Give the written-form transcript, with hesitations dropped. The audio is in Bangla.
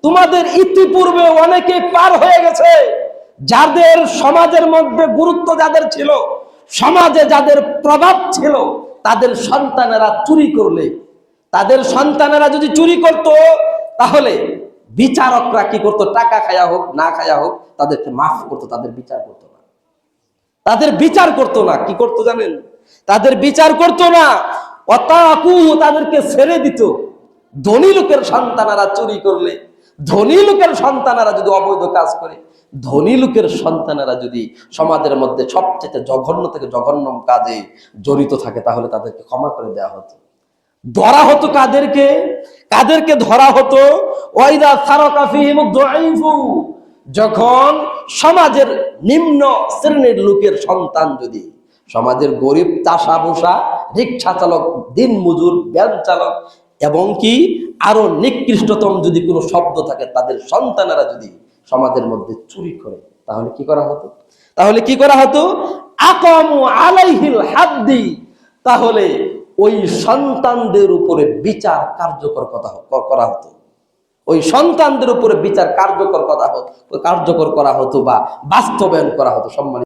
তোমাদের ইতিপূর্বে অনেকে পার হয়ে গেছে, যাদের সমাজের মধ্যে গুরুত্ব যাদের ছিল, সমাজে যাদের প্রভাব ছিল, তাদের সন্তানেরা চুরি করলে, তাদের সন্তানেরা যদি চুরি করত, তাহলে বিচারকরা কি করতো? টাকা খায়া হোক না খায়া হোক তাদেরকে মাফ করতো, তাদের বিচার করতো না। তাদের বিচার করতো না। কি করতো জানেন? তাদের বিচার করতো না, অতাকু, তাদেরকে ছেড়ে দিত। ধনী লোকের সন্তানেরা চুরি করলে, ধনী লোকের সন্তানেরা যদি অবৈধ কাজ করে, ধনী লোকের সন্তানেরা যদি সমাজের মধ্যে সবচেয়ে জঘন্য থেকে জঘন্য কাজে জড়িত থাকে, তাহলে তাদেরকে ক্ষমা করে দেওয়া হতো। ধরা হতো কাদেরকে? কাদেরকে ধরা হতো? ওয়াইদা সারাকা ফিহিম দুআইফু, যখন সমাজের নিম্ন শ্রেণীর লোকের সন্তান, যদি সমাজের গরিব চাষা বসা, রিক্সা চালক, দিন মজুর, ভ্যান চালক এবং কি আরো নিকৃষ্টতম যদি কোনো শব্দ থাকে, তাদের সন্তানেরা যদি সমাজের মধ্যে চুরি করে, তাহলে কি করা হতো? তাহলে কি করা হতো? আকামু আলাইহিল হাদ্দি, তাহলে ওই সন্তানদের উপরে বিচার কার্যকর করা হতো। ওই সন্তানদের উপরে বিচার কার্যকর করা হতো বা বাস্তবায়ন করা হতো। সম্মানিত